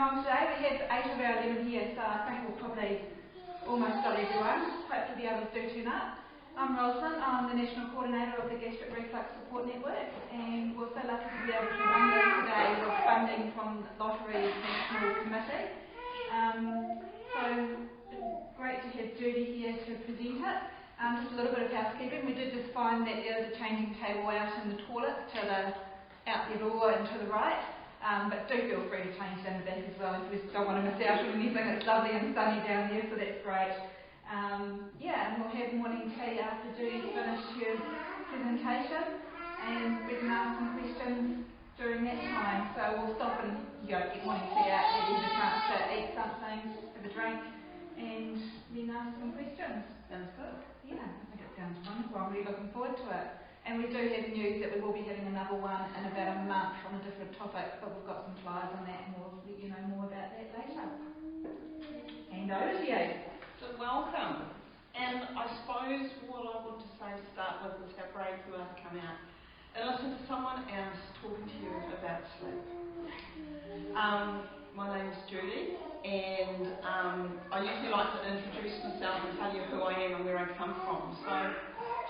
on today. We have 8 of our 11 here, so I think we'll probably almost got everyone. Hopefully the others do turn up. I'm Rosalind, I'm the National Coordinator of the Gastric Reflux Support Network, and we're so lucky to be able to run this today with funding from Lottery's National Committee. So great to have Judy here to present it. Just a little bit of housekeeping. We did just find that there's a changing table out in the toilet to the out the door and to the right. But do feel free to change down the back as well if you just don't want to miss out on anything. It's lovely and sunny down there, so that's great. And we'll have morning tea after Judy's finished her presentation, and we can ask some questions during that time. So we'll stop and get morning tea out, give you the chance to eat something, have a drink, and then ask some questions. Sounds good. Yeah, I think it sounds wonderful. I'm really looking forward to it. And we do have news that we will be having another one in about a month on a different topic, but we've got some flyers on that and we'll let you know more about that later. Hand over to you. So welcome. And I suppose what I want to say to start with is how brave you are to come out and listen to someone else talking to you about sleep. My name is Judy, and I usually like to introduce myself and tell you who I am and where I come from. So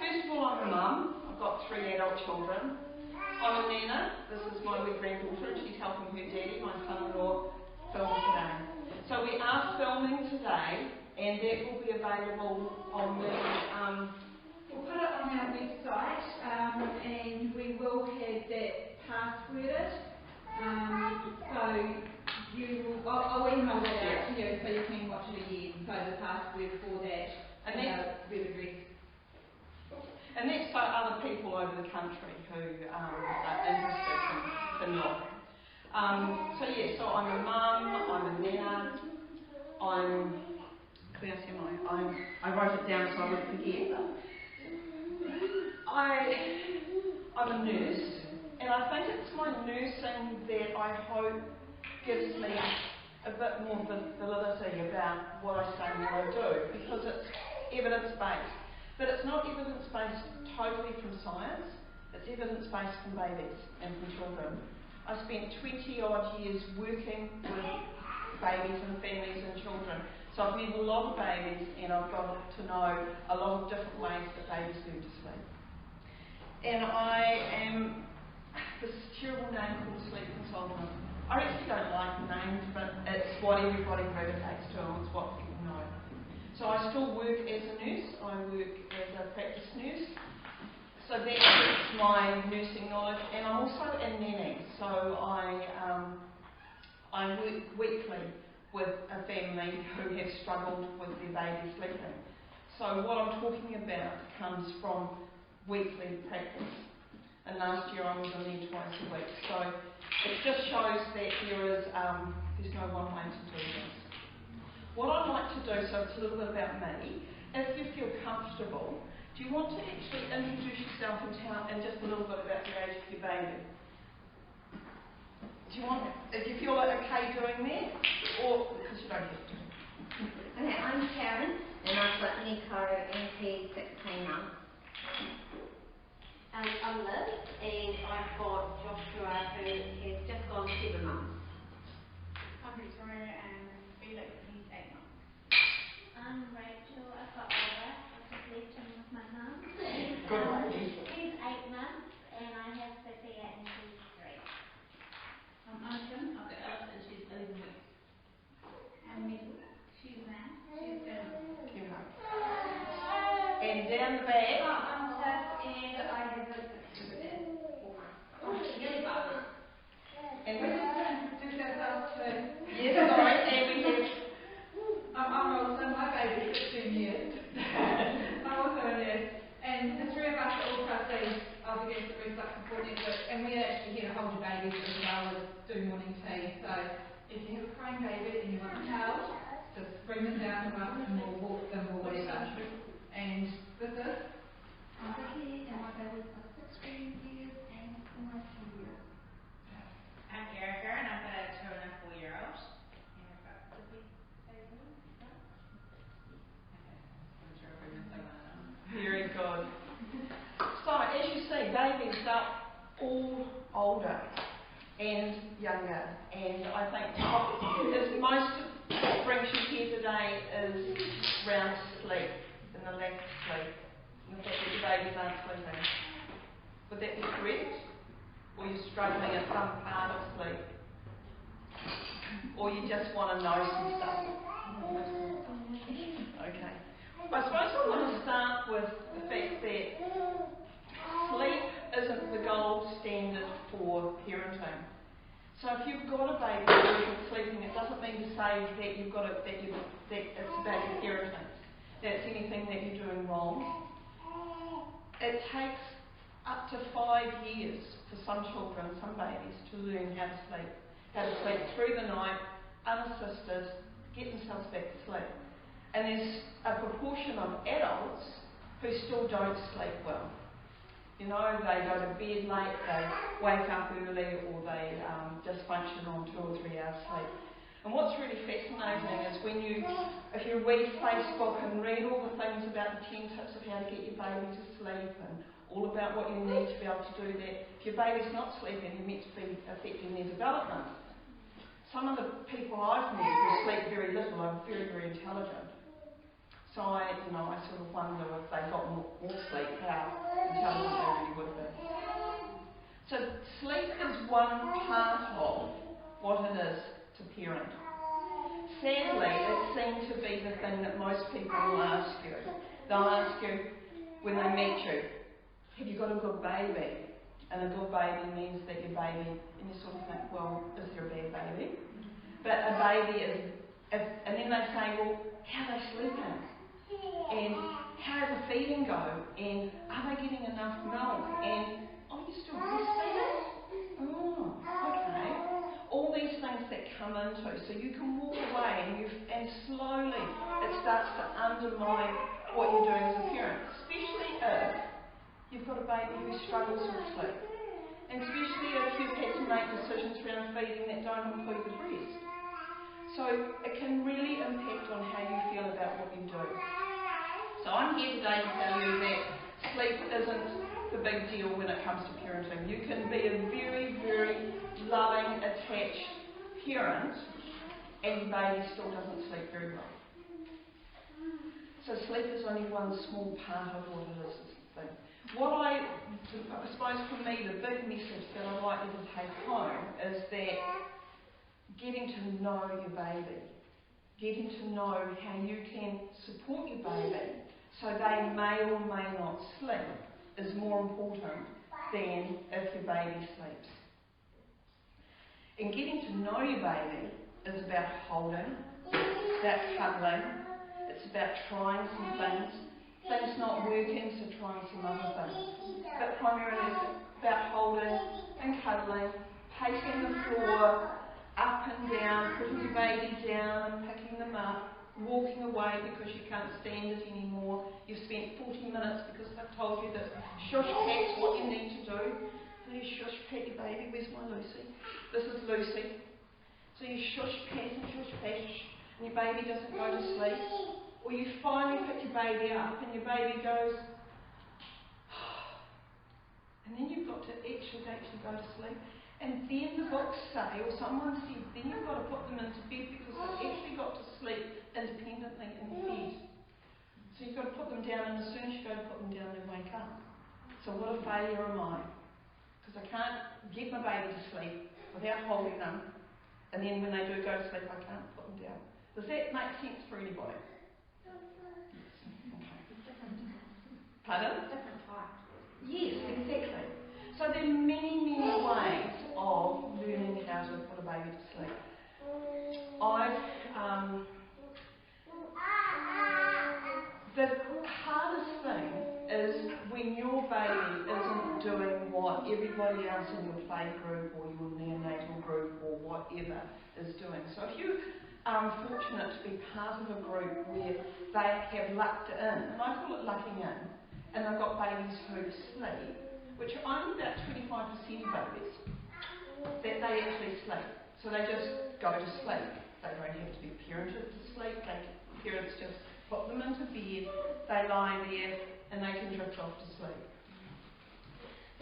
first of all, I'm a mum. I've got 3 adult children. I'm a nana. This is my wee granddaughter, and she's helping her daddy, my son-in-law, film today. So we are filming today, and that will be available on the... We'll put it on our website, and we will have that passworded. So you will, I'll email that out to you so you can watch it again. So the password for that and web address. And that's for other people over the country who are interested in milk. So I'm a mum, I'm a nana, I wrote it down so I wouldn't forget. I'm a nurse, and I think it's my nursing that I hope gives me a bit more validity about what I say and what I do, because it's evidence-based. But it's not evidence-based totally from science, it's evidence-based from babies and from children. I spent 20-odd years working with babies and families and children. So I've met a lot of babies, and I've got to know a lot of different ways that babies learn to sleep. And I am this terrible name called sleep consultant. I actually don't like names, but it's what everybody gravitates to, and it's what people know. So I still work as a nurse. I work as a practice nurse. So that's my nursing knowledge, and I'm also a nanny. So I work weekly with a family who have struggled with their baby sleeping. So what I'm talking about comes from weekly practice. And last year I was on there twice a week. So it just shows that there's no one way to do this. What I'd like to do, so it's a little bit about me, if you feel comfortable, do you want to actually introduce yourself and just a little bit about the age of your baby? Do you feel okay doing that? Or, because you don't have to. Okay, I'm Karen, and I've got Nico, and he's 16 months. I'm Liz, and I've got Joshua, who has just gone 7 months. I'm Victoria, and Felix, he's 8 months. I'm Rachel, I've got Oliver, I just left him with my mum. Good. He's 8 months, and I have Sophia, and she's 3. I'm Kim, I've got Alice, and she's 11 weeks. And Mel, she's 9, she's 7. And down the back. I'm Tiff, and I have a nearly 5 months. And We just introduce ourselves too. yes, sorry, and we have... I'm Rosalind, my baby's 15 years. I'm also a nurse. And the 3 of us are all trustees of the Gastric Reflux Support Network, and we're actually here to hold your babies as well as do morning tea. So if you have a crying baby and you want them held, just bring them down to us and we'll walk them or whatever. And this is? I'm Vicky, and my baby's 16 years and almost 2 years. I'm Erica, and I've got a 2 and a 4-year-old. And I've got the big baby. I'm sure if we're missing one. Very good. So, as you see, babies are all older. and younger. And I think as most of what brings you here today is around sleep and the lack of sleep and the fact that your babies aren't sleeping. Would that be correct? Or you're struggling at some part of sleep? Or you just want to know some stuff? Okay. I suppose I want to start with the fact that sleep isn't the gold standard for parenting. So if you've got a baby who isn't sleeping, it doesn't mean to say that it's about your parenting. That's anything that you're doing wrong. It takes up to 5 years for some children, some babies, to learn how to sleep through the night, unassisted, get themselves back to sleep. And there's a proportion of adults who still don't sleep well. You know, they go to bed late, they wake up early, or they just function on 2 or 3 hours sleep. And what's really fascinating is if you read Facebook and read all the things about the 10 tips of how to get your baby to sleep and all about what you need to be able to do that, if your baby's not sleeping, you're meant to be affecting their development. Some of the people I've met who sleep very little are very, very intelligent. So I sort of wonder if they got more sleep, how intelligent they really would be. So sleep is one part of what it is to parent. Sadly, it seems to be the thing that most people will ask you. They'll ask you when they meet you, have you got a good baby? And a good baby means that your baby, and you sort of think, well, is there a bad baby? But a baby is, and then they say, well, how are they sleeping? And how does the feeding go? And are they getting enough milk? And are you still breastfeeding? Oh, okay. All these things that come into, so you can walk away and slowly it starts to undermine what you're doing as a parent, especially if you've got a baby who struggles with sleep, and especially if you've had to make decisions around feeding that don't include the breast. So it can really impact on how you feel about what you do. So I'm here today to tell you that sleep isn't the big deal when it comes to parenting. You can be a very, very loving, attached parent and your baby still doesn't sleep very well. So sleep is only one small part of what it is the thing. What I suppose for me the big message that I'd like you to take home is that getting to know your baby, getting to know how you can support your baby so they may or may not sleep is more important than if your baby sleeps. And getting to know your baby is about holding, it's about cuddling, it's about trying some things not working, so trying some other things. But primarily it's about holding and cuddling, pacing the floor, up and down, putting your baby down and picking them up, walking away because you can't stand it anymore. You've spent 40 minutes because they've told you that shush pat's what you need to do. So you shush pat your baby. Where's my Lucy? This is Lucy. So you shush pat and shush pat and your baby doesn't go to sleep. Or you finally pick your baby up and your baby goes and then you've got to actually go to sleep. And then the books say, or someone said, then you've got to put them into bed because they've actually got to sleep independently in bed. So you've got to put them down, and as soon as you go to put them down, they wake up. So what a failure am I? Because I can't get my baby to sleep without holding them, and then when they do go to sleep, I can't put them down. Does that make sense for anybody? Okay. Pardon? Different types. Yes, exactly. So there are many, many ways of learning how to put a baby to sleep. The hardest thing is when your baby isn't doing what everybody else in your play group or your neonatal group or whatever is doing. So if you are fortunate to be part of a group where they have lucked in, and I call it lucking in, and they've got babies who sleep, which are only about 25% of babies, that they actually sleep. So they just go to sleep. They don't have to be parented to sleep. Parents just put them into bed, they lie there, and they can drift off to sleep.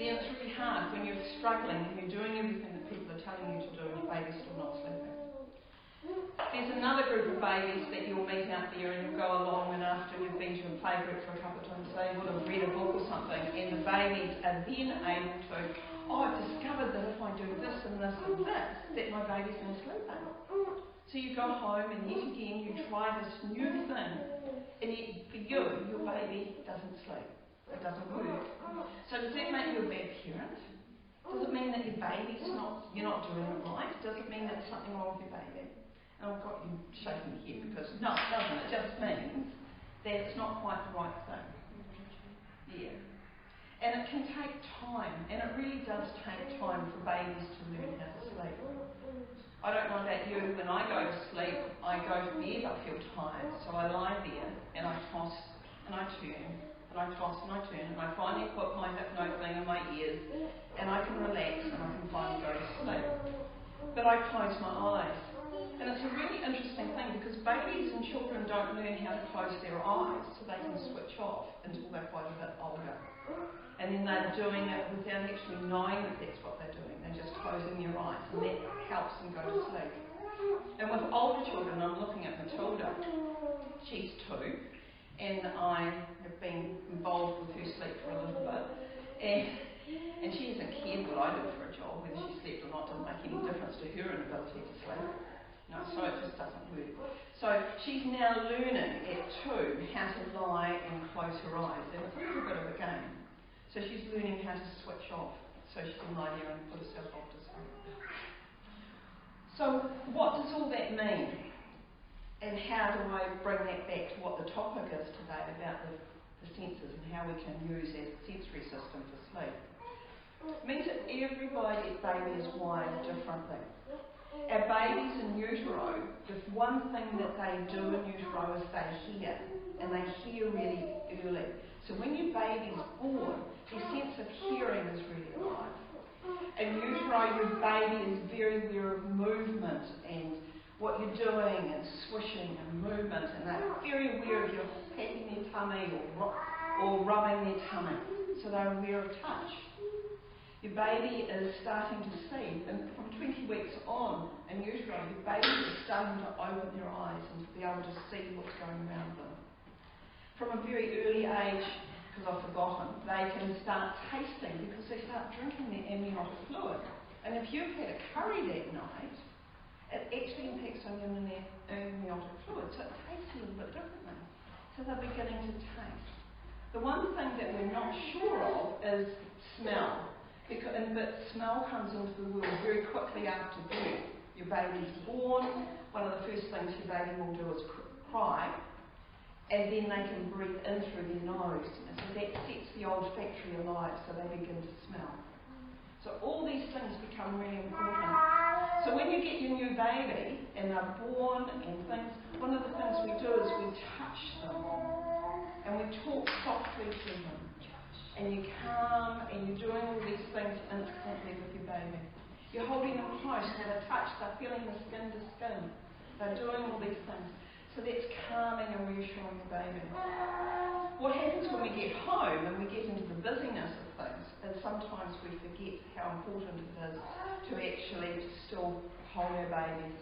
then it's really hard when you're struggling and you're doing everything that people are telling you to do and your baby's still not sleeping. There's another group of babies that you'll meet out there and you'll go along, and after you've been to a playgroup for a couple of times, they would have read a book or something, and the babies are then able to, I've discovered that if I do this and this and this, that my baby's going to sleep. So you go home and yet again you try this new thing, and yet for you, your baby doesn't sleep. It doesn't work. So does that make you a bad parent? Does it mean that your baby's you're not doing it right? Does it mean that there's something wrong with your baby? And I've got you shaking your head because no, it doesn't. It just means that it's not quite the right thing. Yeah. And it can take time, and it really does take time for babies to learn how to sleep. I don't know about you, when I go to sleep, I go to bed, I feel tired, so I lie there and I toss and I turn, and I toss and I turn, and I finally put my hypno thing in my ears, and I can relax and I can finally go to sleep. But I close my eyes. And it's a really interesting thing because babies and children don't learn how to close their eyes so they can switch off until they're quite a bit older. And then they're doing it without actually knowing that that's what they're doing. They're just closing their eyes, and that helps them go to sleep. And with older children, I'm looking at Matilda. She's 2, and I have been involved with her sleep for a little bit. And she hasn't cared what I do for a job, whether she slept or not doesn't make any difference to her inability to sleep. No, so it just doesn't work. So she's now learning at 2 how to lie and close her eyes, and it's a little bit of a game. So she's learning how to switch off, so she can lie there and put herself off to sleep. So what does all that mean? And how do I bring that back to what the topic is today about the senses and how we can use our sensory system for sleep? It means that everybody's baby is wired differently. Our babies in utero, the one thing that they do in utero is they hear, and they hear really early. So when your baby's born, your sense of hearing is really alive. In utero, your baby is very aware of movement and what you're doing and swishing and movement, and they're very aware of you patting their tummy or rubbing their tummy. So they're aware of touch. Your baby is starting to see, and from 20 weeks on in utero, your baby is starting to open their eyes and to be able to see what's going around them. From a very early age, because I've forgotten, they can start tasting because they start drinking their amniotic fluid. And if you've had a curry that night, it actually impacts on your amniotic fluid, so it tastes a little bit differently. So they're beginning to taste. The one thing that we're not sure of is smell. But smell comes into the world very quickly after birth. Your baby's born, one of the first things your baby will do is cry, and then they can breathe in through their nose. And so that sets the olfactory alive, so they begin to smell. So all these things become really important. So when you get your new baby, and they're born and things, one of the things we do is we touch them, and we talk softly to them. And you calm, and you're doing all these things instantly with your baby. You're holding them close, so they're touched, they're feeling the skin to skin. They're doing all these things. So that's calming and reassuring the baby. What happens when we get home and we get into the busyness of things is sometimes we forget how important it is to actually still hold our babies